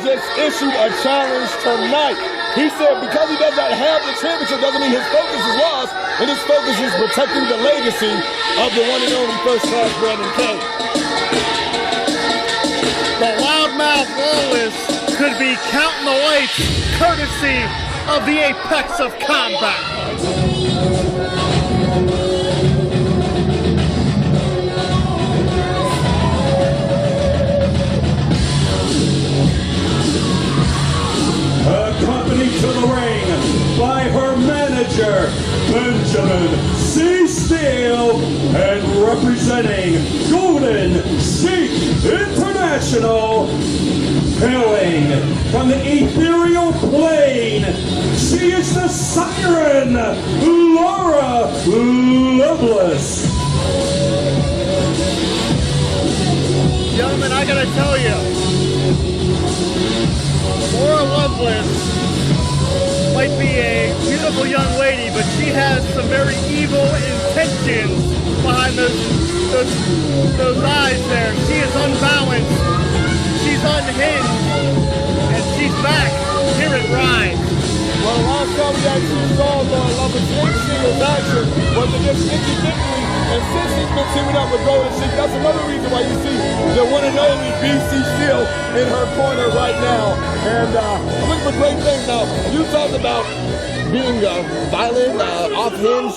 just issued a challenge tonight. He said because he does not have the championship doesn't mean his focus is lost, and his focus is protecting the legacy of the one and only first-class Brandon Kane. The loudmouth Loveless could be counting the lights courtesy of the apex of combat. Accompanied to the ring by her manager, Benjamin C. Steele, and representing Golden Sheik International, hailing from the ethereal plane, she is the siren, Laura Loveless. Gentlemen, I gotta tell you, Laura Loveless might be a beautiful young lady, but she has some very evil intentions behind those eyes there. She is unbalanced, she's unhinged, and she's back here at Ryse. Well, the last time we actually saw Laura Loveless in singles action was against Indy Victory, and since he's been teaming up with Golden Sheik, that's another reason why you see the one and only BC Steele in her corner right now. And I'm looking for great things. Now, you talked about being violent, off-hinge.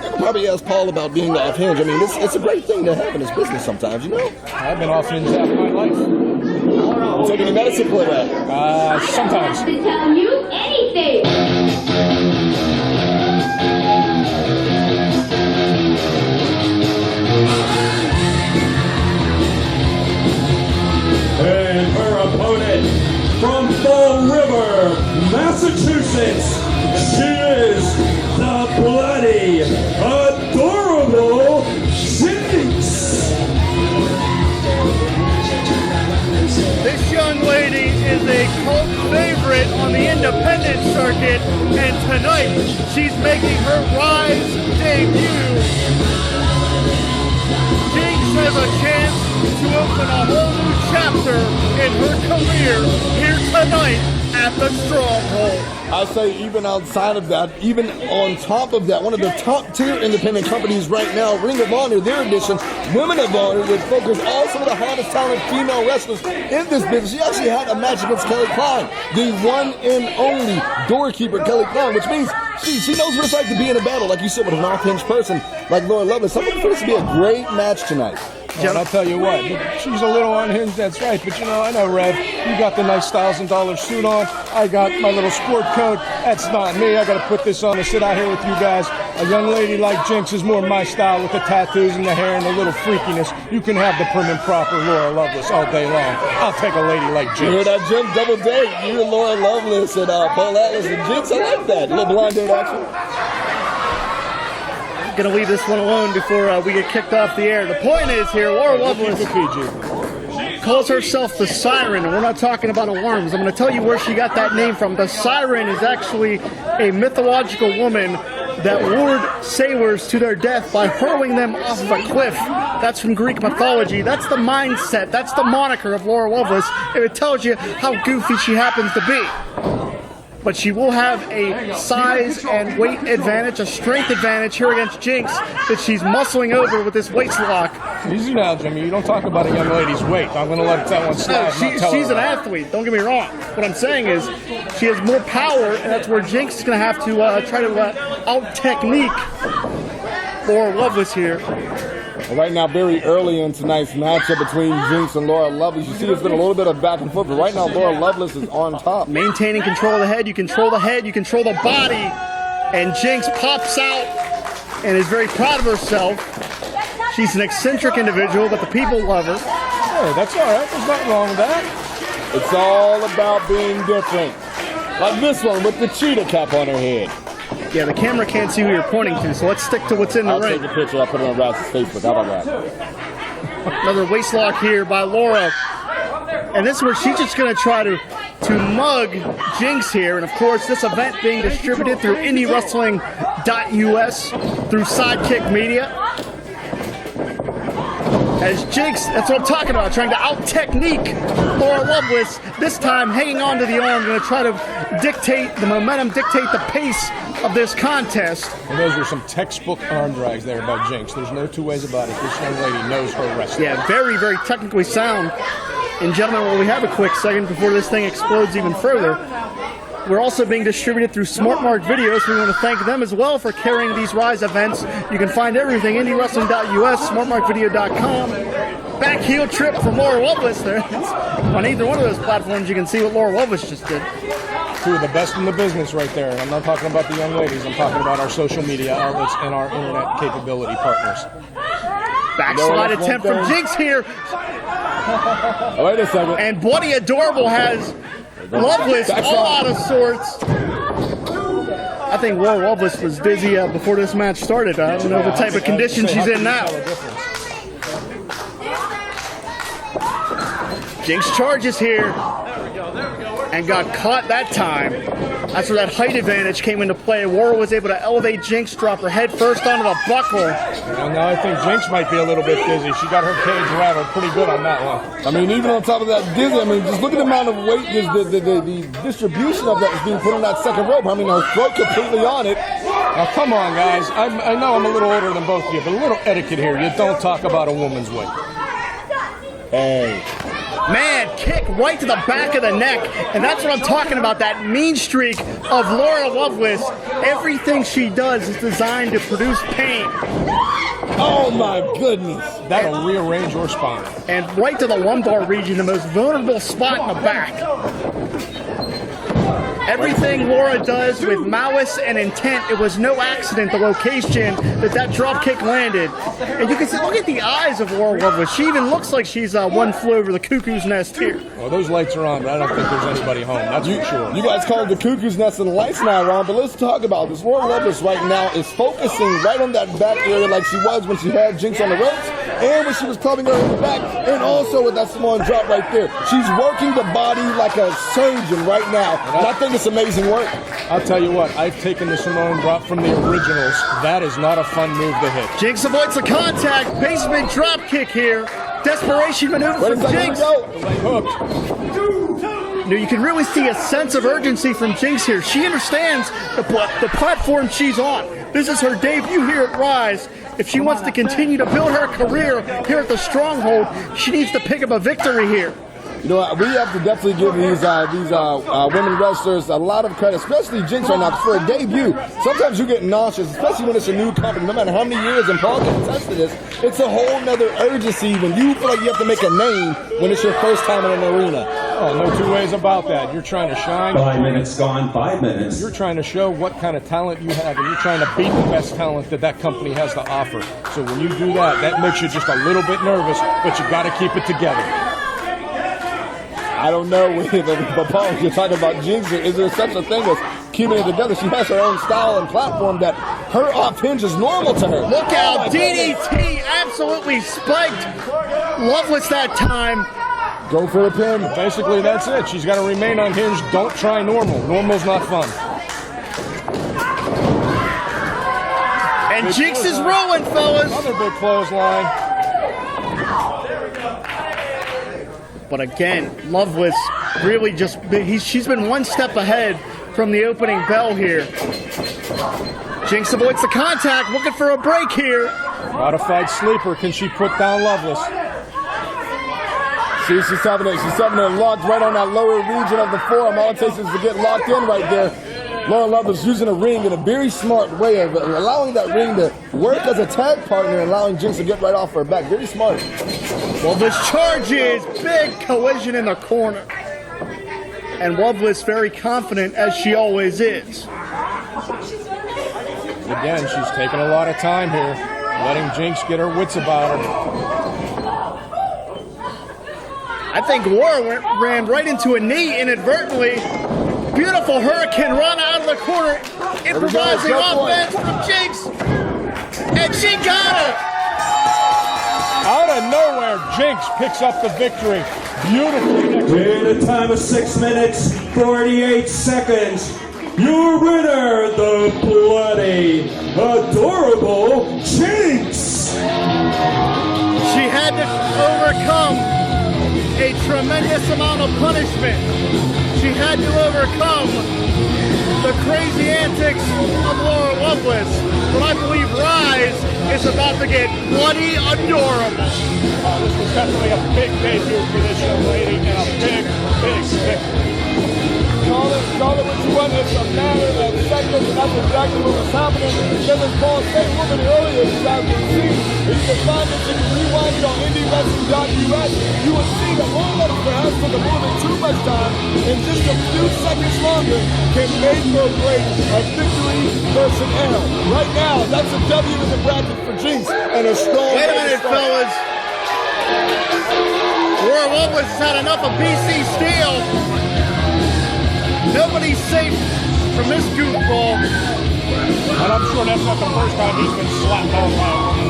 You can probably ask Paul about being off-hinge. I mean, it's a great thing to have in this business sometimes, you know? I've been off-hinge half my life. You take any medicine for that? Sometimes. To tell you anything. And her opponent from Fall River, Massachusetts, she is the bloody, adorable Jinx. This young lady is a cult favorite on the independent circuit, and tonight she's making her Ryse debut. Jinx has a chance to open a whole new chapter in her career here tonight at the Stronghold. I say even outside of that, even on top of that, one of the top tier independent companies right now, Ring of Honor, their edition, Women of Honor, would focus all some of the hottest talent female wrestlers in this business. She actually had a match against Kelly Klein, the one and only doorkeeper Kelly Klein, which means she knows what it's like to be in a battle, like you said, with an off-hinge person like Laura Loveless. I'm looking for this to be a great match tonight. And I'll tell you what, she's a little unhinged, that's right. But you know, I know, Rev, you got the nice $1,000 suit on. I got my little sport coat. That's not me. I got to put this on to sit out here with you guys. A young lady like Jinx is more my style with the tattoos and the hair and the little freakiness. You can have the prim and proper Laura Loveless all day long. I'll take a lady like Jinx. You heard that, Jim? Double date. You and Laura Loveless and Paul Atlas and Jinx. I like that. A little blind date action. Gonna leave this one alone before we get kicked off the air. The point is here, Laura Loveless calls herself the Siren, and we're not talking about alarms. I'm gonna tell you where she got that name from. The Siren is actually a mythological woman that lured sailors to their death by hurling them off of a cliff. That's from Greek mythology. That's the mindset. That's the moniker of Laura Loveless. And it tells you how goofy she happens to be. But she will have a size and weight advantage, a strength advantage here against Jinx that she's muscling over with this waist lock. Easy now, Jimmy. You don't talk about a young lady's weight. I'm going to let that one slide. She's an athlete. Don't get me wrong. What I'm saying is she has more power, and that's where Jinx is going to have to try to out-technique Laura Loveless here. Right now, very early in tonight's matchup between Jinx and Laura Loveless, you see there's been a little bit of back and forth, but right now Laura Loveless is on top. Maintaining control of the head, you control the head, you control the body, and Jinx pops out and is very proud of herself. She's an eccentric individual, but the people love her. Hey, that's all right. There's nothing wrong with that. It's all about being different. Like this one with the cheetah cap on her head. Yeah, the camera can't see who you're pointing to, so let's stick to what's in the ring. I'll take a picture. I'll put it on Ryse's Facebook. How about that? Another waist lock here by Laura. And this is where she's just going to try to mug Jinx here. And, of course, this event being distributed through IndyWrestling.us through Sidekick Media. As Jinx, that's what I'm talking about, trying to out-technique Laura Loveless, this time hanging on to the arm, going to try to dictate the momentum, dictate the pace of this contest. And those were some textbook arm drags there by Jinx. There's no two ways about it. This young lady knows her wrestling. Yeah, very, very technically sound. And gentlemen, while we have a quick second before this thing explodes even further, we're also being distributed through SmartMark Videos. We want to thank them as well for carrying these Ryse events. You can find everything IndyWrestling.us, SmartMarkVideo.com. Back heel trip from Laura Loveless there. On either one of those platforms, you can see what Laura Loveless just did. Two of the best in the business right there. And I'm not talking about the young ladies. I'm talking about our social media outlets and our internet capability partners. Backslide attempt from Jinx here. Oh, wait a second. And Bloody Adorable has Loveless all out of sorts. I think Laura Loveless was dizzy before this match started. I don't know what type of condition she's in now. Jinx charges here and got caught that time. That's where that height advantage came into play. Laura was able to elevate Jinx, drop her head first onto the buckle. And now I think Jinx might be a little bit dizzy. She got her cage rattled pretty good on that one. I mean, even on top of that dizzy, I mean, just look at the amount of weight, the distribution of that is being put on that second rope. I mean, her throat completely on it. Now, come on, guys. I know I'm a little older than both of you, but a little etiquette here. You don't talk about a woman's weight. Hey. Man, kick right to the back of the neck. And that's what I'm talking about, that mean streak of Laura Loveless. Everything she does is designed to produce pain. Oh, my goodness. That'll rearrange your spine. And right to the lumbar region, the most vulnerable spot in the back. Everything Laura does with malice and intent. It was no accident, the location that drop kick landed. And you can see, look at the eyes of Laura Loveless. She even looks like she's one flew over the cuckoo's nest here. Well, those lights are on, but I don't think there's anybody home. That's for sure. You guys call it the cuckoo's nest and the lights not on, but let's talk about this. Laura Loveless right now is focusing right on that back area like she was when she had Jinx on the ropes and when she was clubbing her in the back, and also with that Samoan drop right there. She's working the body like a surgeon right now, and I think it's amazing work. I'll tell you what, I've taken the Samoan drop from the originals. That is not a fun move to hit. Jinx avoids the contact. Basement drop kick here. Desperation maneuver from Jinx. Now you can really see a sense of urgency from Jinx here. She understands the platform she's on. This is her debut here at Ryse. If she wants to continue to build her career here at the Stronghold, she needs to pick up a victory here. You know, we have to definitely give these women wrestlers a lot of credit, especially Jinx right now. For a debut, sometimes you get nauseous, especially when it's a new company. No matter how many years, and Paul can attest to this, it's a whole nother urgency when you feel like you have to make a name when it's your first time in an arena. Oh, no two ways about that. You're trying to shine. 5 minutes gone, 5 minutes. You're trying to show what kind of talent you have, and you're trying to beat the best talent that company has to offer. So when you do that, that makes you just a little bit nervous, but you got to keep it together. I don't know, but Paul, you're talking about Jinx. Is there such a thing as keeping it together? She has her own style and platform that her off hinge is normal to her. Look out, DDT absolutely spiked Loveless that time. Go for the pin. Basically, that's it. She's got to remain unhinged. Don't try normal. Normal's not fun. And Jinx is rolling, fellas. Another big clothesline. But again, Loveless really she's been one step ahead from the opening bell here. Jinx avoids the contact, looking for a break here. Modified sleeper. Can she put down Loveless? See, she's having it locked right on that lower region of the forearm. All it takes is to get locked in right there. Laura Loveless using a ring in a very smart way of allowing that ring to work as a tag partner and allowing Jinx to get right off her back. Very smart. Loveless charges. Big collision in the corner. And Loveless very confident, as she always is. Again, she's taking a lot of time here, letting Jinx get her wits about her. I think Laura ran right into a knee inadvertently. Beautiful hurricane run out of the corner. Improvising offense from Jinx. And she got it. Out of nowhere, Jinx picks up the victory. Beautifully. In a time of 6 minutes, 48 seconds. Your winner, the bloody, adorable Jinx. She had had to overcome a tremendous amount of punishment. She had to overcome the crazy antics of Loveless. But I believe Ryse is about to get bloody adorable. This was definitely a big debut for this young lady and a big victory. Call it what you want. It's a matter of seconds, and that's exactly what was happening. There was Paul St. Woman earlier, as you guys can see. And you can find this, you can rewind it on IndyWrestling.us. You will see that Loveless perhaps took a little bit too much time, and just a few seconds longer can make or break a victory versus L. Right now, that's a W in the bracket for Jinx, and a strong... Wait a minute, fellas. Loveless has had enough of BC Steel. Nobody's safe from this goofball. And I'm sure that's not the first time he's been slapped on by a woman.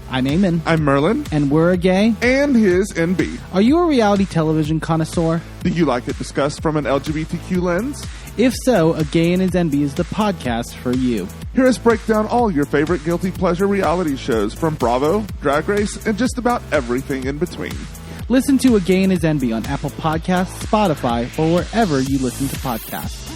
I'm Eamon. I'm Merlin. And we're a gay. And his NB. Are you a reality television connoisseur? Do you like it discussed from an LGBTQ lens? If so, A Gay and His NB is the podcast for you. Hear us break down all your favorite guilty pleasure reality shows from Bravo, Drag Race, and just about everything in between. Listen to A Gay and His NB on Apple Podcasts, Spotify, or wherever you listen to podcasts.